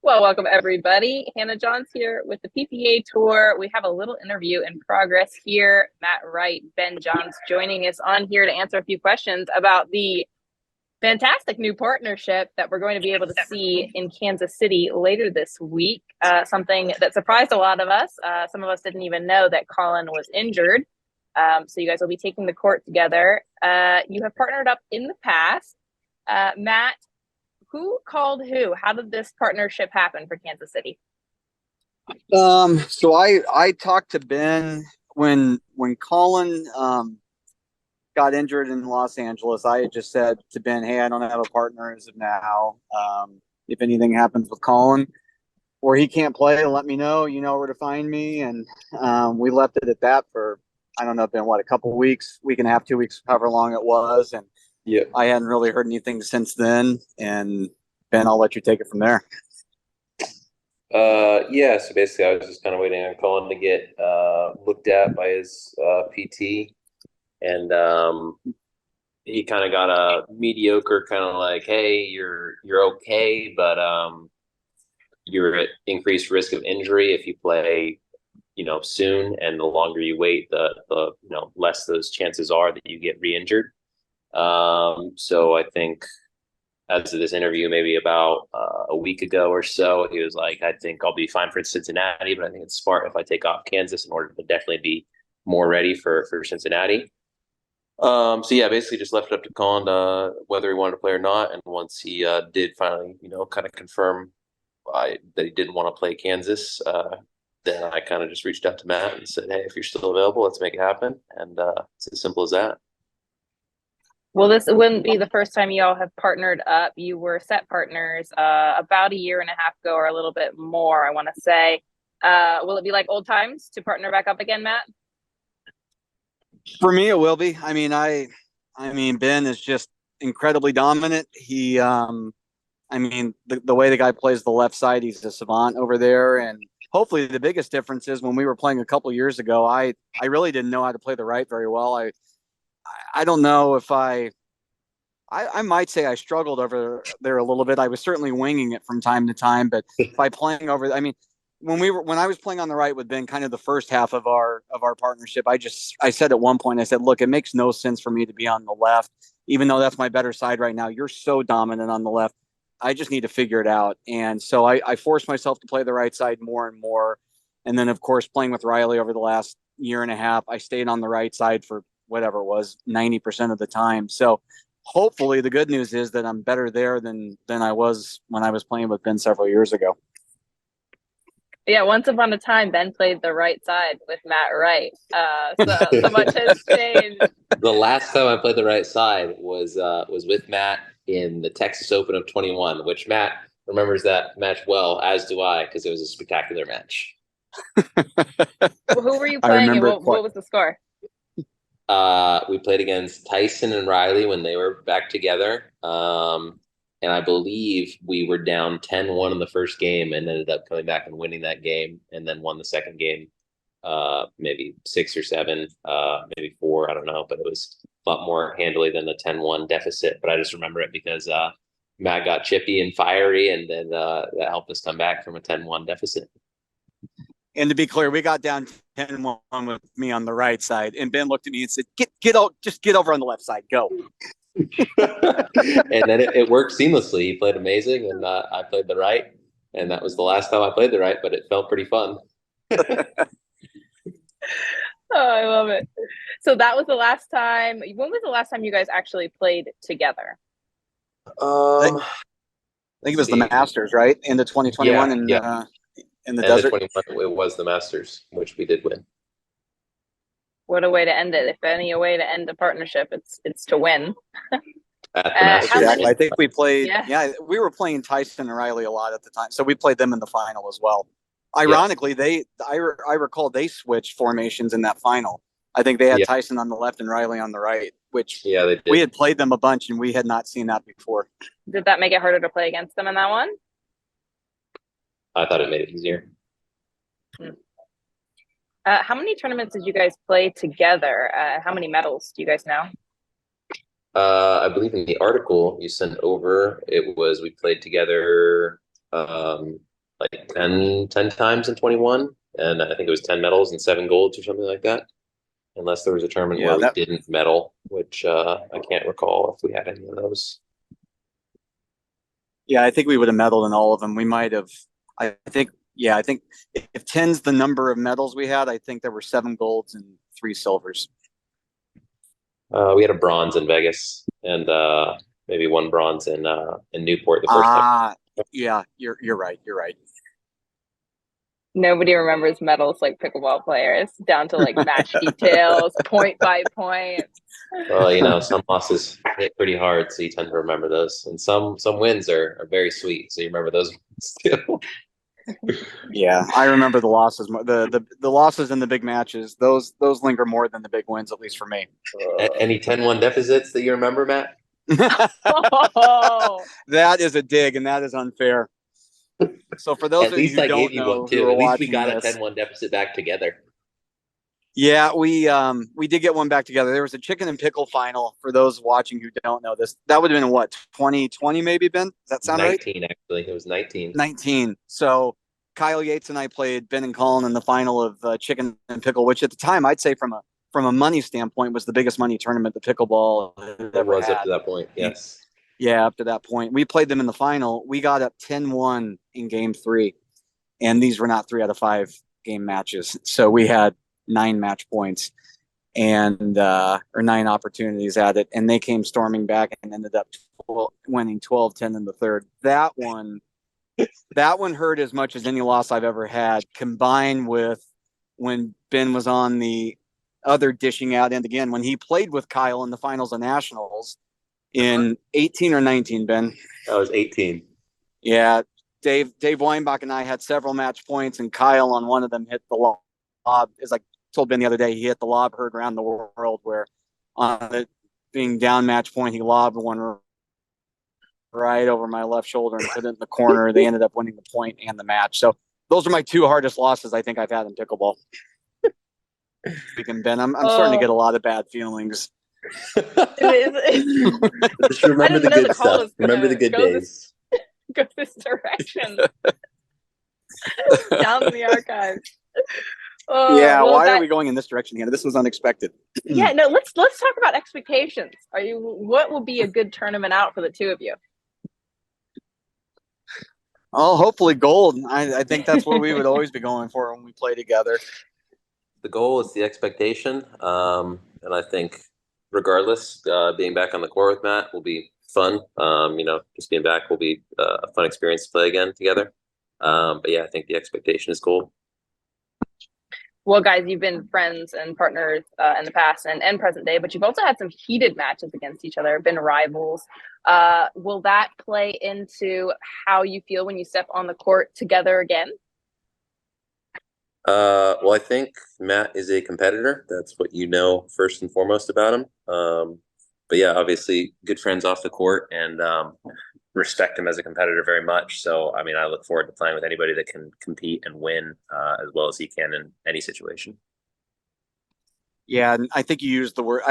Well, welcome everybody. Hannah Johns here with the PPA Tour. We have a little interview in progress here. Matt Wright, Ben Johns joining us on here to answer a few questions about the fantastic new partnership that we're going to be able to see in Kansas City later this week. Something that surprised a lot of us. Some of us didn't even know that Colin was injured. So you guys will be taking the court together. You have partnered up in the past. Matt, who called who? How did this partnership happen for Kansas City? So I talked to Ben when Colin got injured in Los Angeles. I had just said to Ben, "Hey, I don't have a partner as of now. If anything happens with Colin or he can't play, let me know. You know where to find me." And we left it at that for I don't know, it's been what, a couple of weeks, week and a half, 2 weeks, however long it was. And Yeah. I hadn't really heard anything since then. And Ben, I'll let you take it from there. Yeah, so basically I was just kind of waiting on Colin to get looked at by his PT, and he kind of got a mediocre kind of like, hey, you're okay, but you're at increased risk of injury if you play, soon, and the longer you wait, the less those chances are that you get re-injured. So I think as of this interview, maybe about a week ago or so, he was like, I think I'll be fine for Cincinnati, but I think it's smart if I take off Kansas in order to definitely be more ready for Cincinnati. So yeah, basically just left it up to Colin whether he wanted to play or not. And once he did finally, kind of confirm that he didn't want to play Kansas, then I kind of just reached out to Matt and said, hey, if you're still available, let's make it happen. And it's as simple as that. Well, this wouldn't be the first time you all have partnered up. You were set partners about a year and a half ago, or a little bit more, I want to say. Will it be like old times to partner back up again, Matt? For me, it will be. I mean, Ben is just incredibly dominant. The way the guy plays the left side, he's a savant over there. And hopefully the biggest difference is when we were playing a couple of years ago, I really didn't know how to play the right very well. I don't know if I might say I struggled over there a little bit. I was certainly winging it from time to time, but by playing over, when I was playing on the right with Ben, kind of the first half of our partnership, I said at one point, I said, look, it makes no sense for me to be on the left, even though that's my better side right now. You're so dominant on the left. I just need to figure it out. And so I forced myself to play the right side more and more. And then, of course, playing with Riley over the last year and a half, I stayed on the right side for whatever it was, 90% of the time. So hopefully the good news is that I'm better there than I was when I was playing with Ben several years ago. Yeah, once upon a time, Ben played the right side with Matt Wright. So much has changed. The last time I played the right side was with Matt in the Texas Open of 21, which Matt remembers that match well, as do I, because it was a spectacular match. Well, who were you playing, and what was the score? We played against Tyson and Riley when they were back together. And I believe we were down 10-1 in the first game and ended up coming back and winning that game, and then won the second game, maybe 6 or 7, maybe 4, I don't know. But it was a lot more handily than the 10-1 deficit. But I just remember it because Matt got chippy and fiery, and then that helped us come back from a 10-1 deficit. And to be clear, we got down 10-1 with me on the right side, and Ben looked at me and said, "Get over on the left side, go." And then it worked seamlessly. He played amazing, and I played the right, and that was the last time I played the right, but it felt pretty fun. Oh, I love it. So that was the last time. When was the last time you guys actually played together? I think it was the Masters, right? In the 2021, yeah. In the desert. The 21, it was the Masters, which we did win. What a way to end it! If any way to end a partnership, it's to win. I think we played. Yeah, we were playing Tyson and Riley a lot at the time, so we played them in the final as well. Ironically, I recall they switched formations in that final. I think they had Tyson on the left and Riley on the right, which they did. We had played them a bunch and we had not seen that before. Did that make it harder to play against them in that one? I thought it made it easier. How many tournaments did you guys play together? How many medals do you guys know? I believe in the article you sent over, we played together 10 times in 21, and I think it was 10 medals and 7 golds or something like that. Unless there was a tournament where we didn't medal, which I can't recall if we had any of those. Yeah, I think we would have medaled in all of them. We might have. I think if 10's the number of medals we had, I think there were 7 golds and 3 silvers. We had a bronze in Vegas and maybe 1 bronze in Newport the first time. Yeah, you're right. You're right. Nobody remembers medals like pickleball players, down to like match details, point by point. Well, some losses hit pretty hard, so you tend to remember those, and some wins are very sweet, so you remember those ones too. Yeah, I remember the losses. The losses in the big matches. Those linger more than the big wins, at least for me. Any 10-1 deficits that you remember, Matt? Oh. That is a dig, and that is unfair. So for those of you who don't know, who are at least we watching got this, a 10-1 deficit back together. Yeah, we did get one back together. There was a chicken and pickle final for those watching who don't know this. That would have been what, 2020 maybe, Ben? Does that sound 19, right? actually. It was 19. 19. So Kyle Yates and I played Ben and Colin in the final of chicken and pickle, which at the time I'd say from a money standpoint was the biggest money tournament that pickleball had ever had. Up to that point, yes. Yeah, up to that point. We played them in the final. We got up 10-1 in game 3. And these were not 3 out of 5 game matches. So we had 9 match points and or 9 opportunities at it. And they came storming back and ended up winning 12-10 in the third. That one hurt as much as any loss I've ever had, combined with when Ben was on the other dishing out end again, when he played with Kyle in the finals of nationals in 18 or 19, Ben? That was 18. Yeah. Dave Weinbach and I had several match points, and Kyle on one of them hit the lob. As I told Ben the other day, he hit the lob heard around the world, where on it being down match point, he lobbed one right over my left shoulder and put it in the corner. They ended up winning the point and the match. So those are my 2 hardest losses I think I've had in pickleball. Speaking Ben, I'm starting to get a lot of bad feelings. Just remember the good stuff. Remember the good days. Go this direction. Down in the archives. Yeah, well, why are we going in this direction, Hannah? This was unexpected. Yeah, no, let's talk about expectations. What will be a good tournament out for the 2 of you? Oh, hopefully gold. I think that's what we would always be going for when we play together. The goal is the expectation. And I think regardless, being back on the court with Matt will be fun. Just being back will be a fun experience to play again together. But yeah, I think the expectation is gold. Well, guys, you've been friends and partners in the past and present day, but you've also had some heated matches against each other, been rivals. Will that play into how you feel when you step on the court together again? Well, I think Matt is a competitor. That's what you know first and foremost about him. But yeah, obviously good friends off the court, and respect him as a competitor very much. So, I mean, I look forward to playing with anybody that can compete and win as well as he can in any situation. Yeah, and I think you used the word.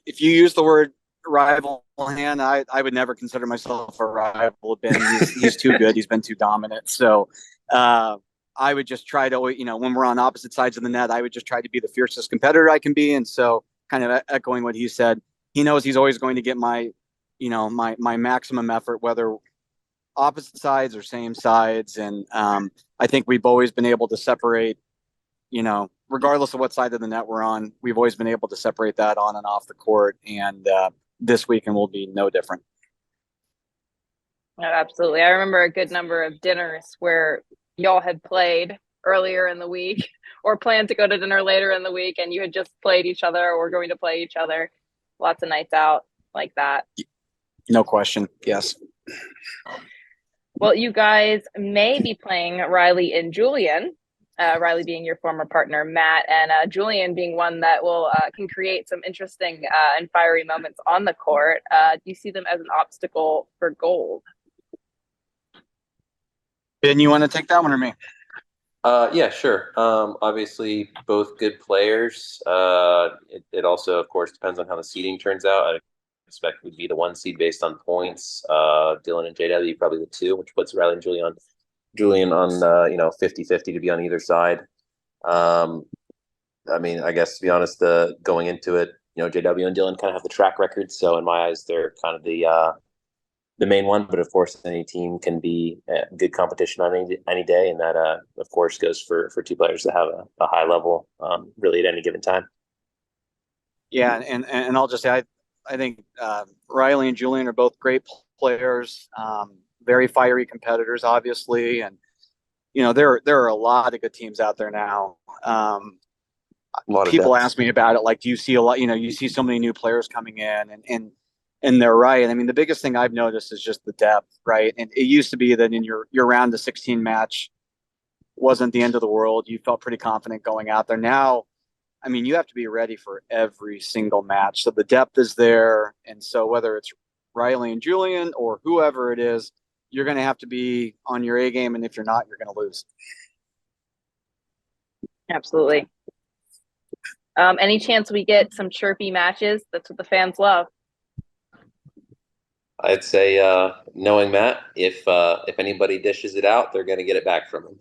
If you use the word rival, Han, I would never consider myself a rival of Ben. He's too good. He's been too dominant. So I would just try to, when we're on opposite sides of the net, I would just try to be the fiercest competitor I can be. And so, kind of echoing what he said, he knows he's always going to get my maximum effort, whether opposite sides or same sides. And I think we've always been able to separate, regardless of what side of the net we're on, we've always been able to separate that on and off the court. And this weekend will be no different. Oh, absolutely. I remember a good number of dinners where y'all had played earlier in the week or planned to go to dinner later in the week, and you had just played each other or were going to play each other. Lots of nights out like that. No question. Yes. Well, you guys may be playing Riley and Julian. Riley being your former partner, Matt, and Julian being one that can create some interesting and fiery moments on the court. Do you see them as an obstacle for gold? Ben, you want to take that one or me? Yeah, sure. Obviously, both good players. It also, of course, depends on how the seeding turns out. I expect we'd be the 1 seed based on points. Dylan and JW probably the 2, which puts Riley and Julian Julian on 50-50 to be on either side. I mean, I guess to be honest, going into it, JW and Dylan kind of have the track record, so in my eyes, they're kind of the main one. But of course, any team can be good competition on any day, and that of course goes for two players that have a high level really at any given time. Yeah, and I'll just say I think Riley and Julian are both great players, very fiery competitors, obviously, and there are a lot of good teams out there now. People ask me about it, like, do you see a lot? You see so many new players coming in, and they're right. I mean, the biggest thing I've noticed is just the depth, right? And it used to be that in your round of 16 match wasn't the end of the world. You felt pretty confident going out there. Now, I mean, you have to be ready for every single match. So the depth is there. And so whether it's Riley and Julian or whoever it is, you're going to have to be on your A game. And if you're not, you're going to lose. Absolutely. Any chance we get some chirpy matches? That's what the fans love. I'd say, knowing Matt, if anybody dishes it out, they're going to get it back from him.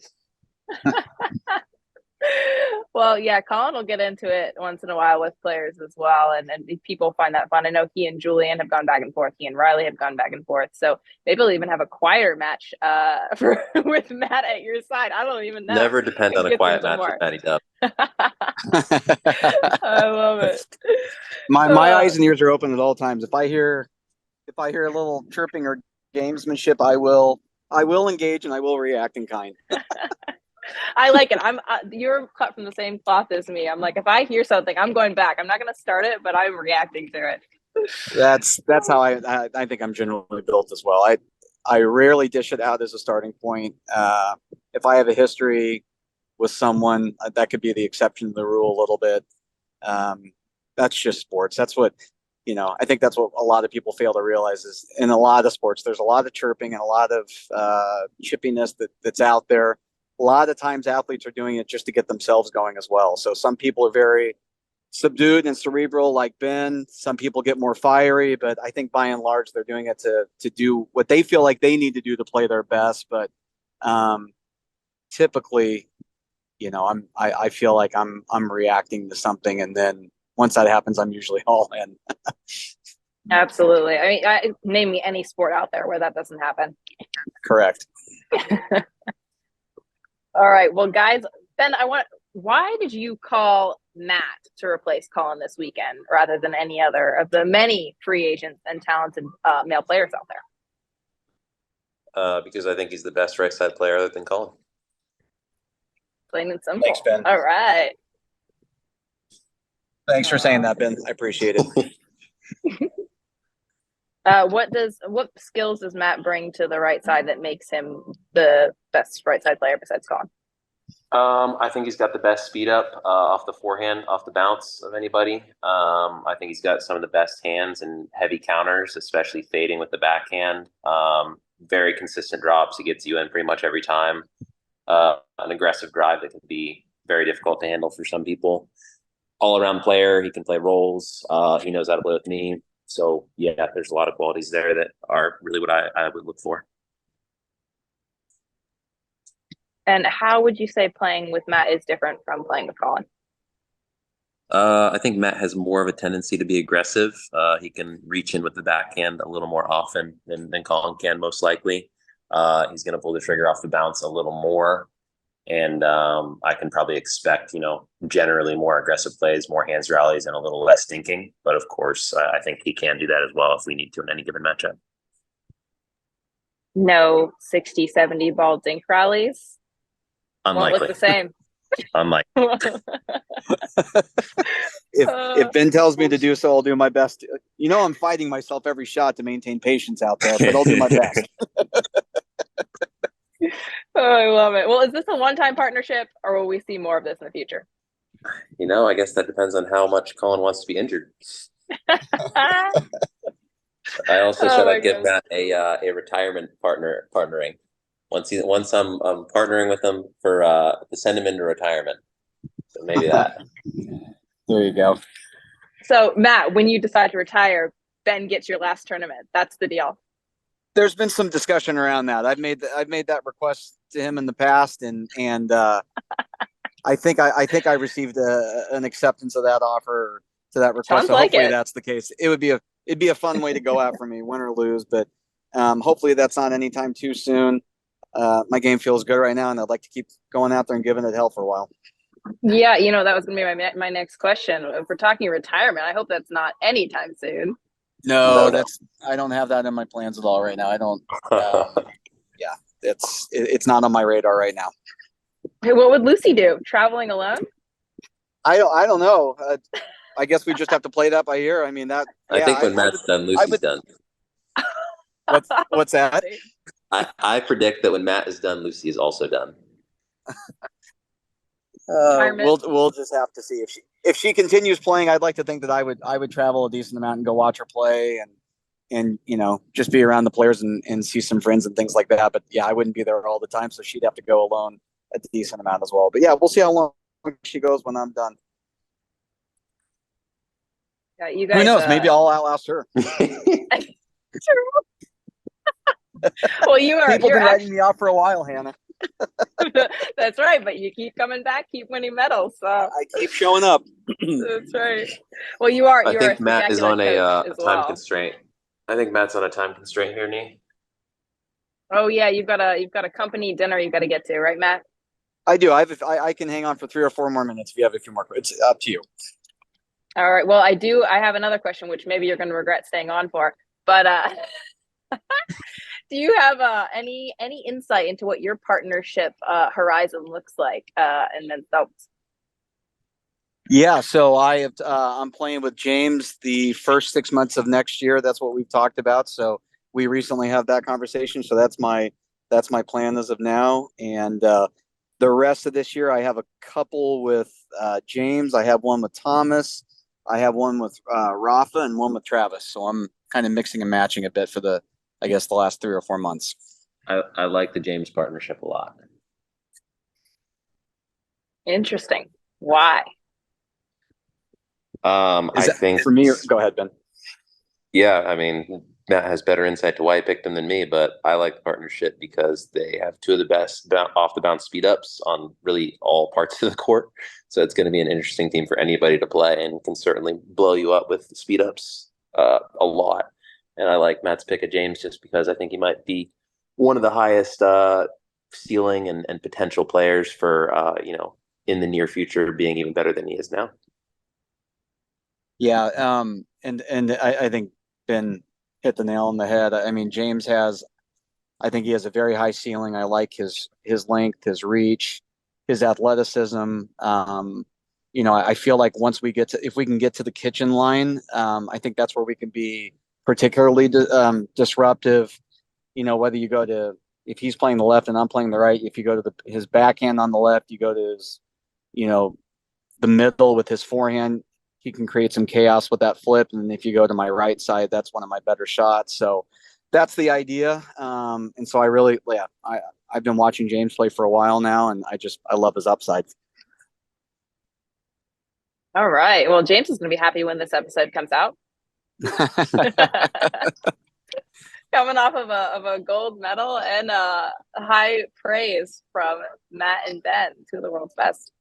Well, yeah, Colin will get into it once in a while with players as well, and people find that fun. I know he and Julian have gone back and forth. He and Riley have gone back and forth. So maybe we'll even have a quieter match with Matt at your side. I don't even know. Never depend on a quiet match with Matty Dub. I love it. My eyes and ears are open at all times. If I hear a little chirping or gamesmanship, I will engage and I will react in kind. I like it. You're cut from the same cloth as me. I'm like, if I hear something, I'm going back. I'm not going to start it, but I'm reacting to it. That's how I think I'm generally built as well. I rarely dish it out as a starting point. If I have a history with someone, that could be the exception to the rule a little bit. That's just sports. That's what, I think that's what a lot of people fail to realize is in a lot of sports, there's a lot of chirping and a lot of chippiness that's out there. A lot of times athletes are doing it just to get themselves going as well. So some people are very subdued and cerebral like Ben. Some people get more fiery, but I think by and large, they're doing it to do what they feel like they need to do to play their best. But typically, I feel like I'm reacting to something. And then once that happens, I'm usually all in. Absolutely. I mean, name me any sport out there where that doesn't happen. Correct. All right. Well, guys, Ben, why did you call Matt to replace Colin this weekend rather than any other of the many free agents and talented male players out there? Because I think he's the best right side player other than Colin. Plain and simple. Thanks, Ben. All right. Thanks for saying that, Ben. I appreciate it. What skills does Matt bring to the right side that makes him the best right side player besides Colin? I think he's got the best speed up off the forehand, off the bounce of anybody. I think he's got some of the best hands and heavy counters, especially fading with the backhand. Very consistent drops. He gets you in pretty much every time. An aggressive drive that can be very difficult to handle for some people. All around player. He can play roles. He knows how to play with me. So, yeah, there's a lot of qualities there that are really what I would look for. And how would you say playing with Matt is different from playing with Colin? I think Matt has more of a tendency to be aggressive. He can reach in with the backhand a little more often than Colin can, most likely. He's going to pull the trigger off the bounce a little more. And I can probably expect, generally more aggressive plays, more hands rallies, and a little less stinking. But of course, I think he can do that as well if we need to in any given matchup. No 60, 70 ball dink rallies? Unlikely. Won't look the same. Unlikely. If Ben tells me to do so, I'll do my best. I'm fighting myself every shot to maintain patience out there, but I'll do my best. Oh, I love it. Well, is this a one-time partnership or will we see more of this in the future? I guess that depends on how much Colin wants to be injured. I also said I'd give Matt a retirement partnering. Once I'm partnering with him to send him into retirement. So maybe that. There you go. So Matt, when you decide to retire, Ben gets your last tournament. That's the deal. there's been some discussion around that. I've made that request to him in the past, and I think I received an acceptance of that offer to that request. Sounds So like hopefully it. that's the case. It'd be a fun way to go out for me, win or lose. But hopefully that's not anytime too soon. My game feels good right now, and I'd like to keep going out there and giving it hell for a while. Yeah, that was gonna be my next question. If we're talking retirement, I hope that's not anytime soon. No, I don't have that in my plans at all right now. I don't. Yeah, it's not on my radar right now. Hey, what would Lucy do? Traveling alone? I don't know. I guess we just have to play that by ear. I mean that. I Yeah, think when Matt's done, Lucy's done. What's that? I predict that when Matt is done, Lucy is also done. We'll just have to see if she continues playing. I'd like to think that I would travel a decent amount and go watch her play and just be around the players and see some friends and things like that. But yeah, I wouldn't be there all the time, so she'd have to go alone a decent amount as well. But yeah, we'll see how long she goes when I'm done. Yeah, you guys. Who knows? Maybe I'll outlast her. Well, you've been writing me off for a while, Hannah. That's right, but you keep coming back, keep winning medals. So I keep showing up. that's right. Well, you are. I think Matt is on a time well. constraint. I think Matt's on a time constraint here, Nee. Oh yeah, you've got a company dinner you got to get to, right, Matt? I do. I can hang on for 3 or 4 more minutes if you have a few more. It's up to you. All right. Well, I have another question, which maybe you're going to regret staying on for. But do you have any insight into what your partnership horizon looks like in men's doubles? Yeah, so I'm playing with James the first 6 months of next year. That's what we've talked about. So we recently have that conversation. So that's my plan as of now. And the rest of this year, I have a couple with James. I have one with Thomas. I have one with Rafa and one with Travis. So I'm kind of mixing and matching a bit for the last 3 or 4 months. I like the James partnership a lot. Interesting. Why? I think for me. Go ahead, Ben. Yeah, I mean, Matt has better insight to why he picked them than me, but I like the partnership because they have two of the best off the bounce speed ups on really all parts of the court. So it's going to be an interesting team for anybody to play and can certainly blow you up with speed ups a lot. And I like Matt's pick of James just because I think he might be one of the highest ceiling and potential players for in the near future being even better than he is now. Yeah, and I think Ben hit the nail on the head. I mean, I think he has a very high ceiling. I like his length, his reach, his athleticism. I feel like if we can get to the kitchen line, I think that's where we can be particularly disruptive. Whether you go to, if he's playing the left and I'm playing the right, if you go to his backhand on the left, you go to his, the middle with his forehand, he can create some chaos with that flip. And if you go to my right side, that's one of my better shots. So that's the idea. And so I've been watching James play for a while now, and I love his upside. All right. Well, James is going to be happy when this episode comes out. Coming off of a gold medal and high praise from Matt and Ben, two of the world's best.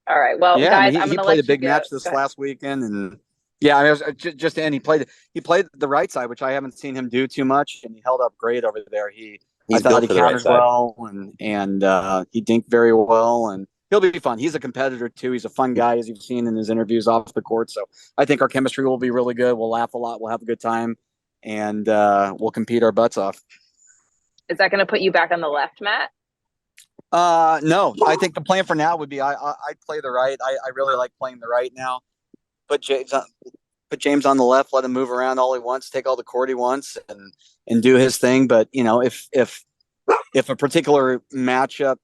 All right. Well, yeah, guys, he played a big match this last weekend, and yeah, I mean, it was just to end. He played the right side, which I haven't seen him do too much, and he held up great over there. I thought he countered well, and he dinked very well, and he'll be fun. He's a competitor too. He's a fun guy, as you've seen in his interviews off the court. So I think our chemistry will be really good. We'll laugh a lot. We'll have a good time, and we'll compete our butts off. Is that going to put you back on the left, Matt? No, I think the plan for now would be I'd play the right. I really like playing the right now. Put James on the left, let him move around all he wants, take all the court he wants, and do his thing. But if a particular matchup,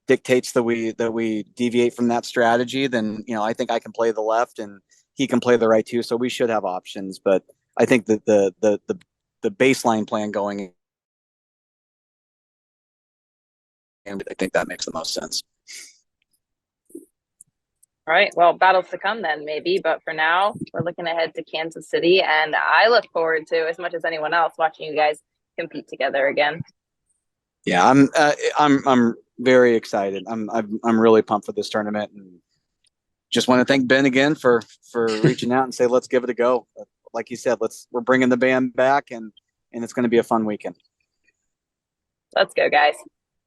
dictates that we deviate from that strategy, then I think I can play the left and he can play the right too. So we should have options. But I think that the baseline plan going, and I think that makes the most sense. All right. Well, battles to come then, maybe. But for now, we're looking ahead to Kansas City, and I look forward to, as much as anyone else, watching you guys compete together again. Yeah, I'm very excited. I'm really pumped for this tournament, and just want to thank Ben again for reaching out and say let's give it a go. Like you said, we're bringing the band back, and it's going to be a fun weekend. Let's go, guys.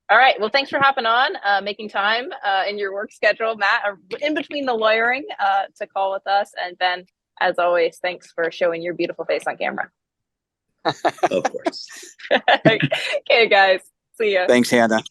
All right. Well, thanks for hopping on, making time in your work schedule, Matt, in between the lawyering to call with us. And Ben, as always, thanks for showing your beautiful face on camera. Of course. Okay, guys. See ya. Thanks, Hannah.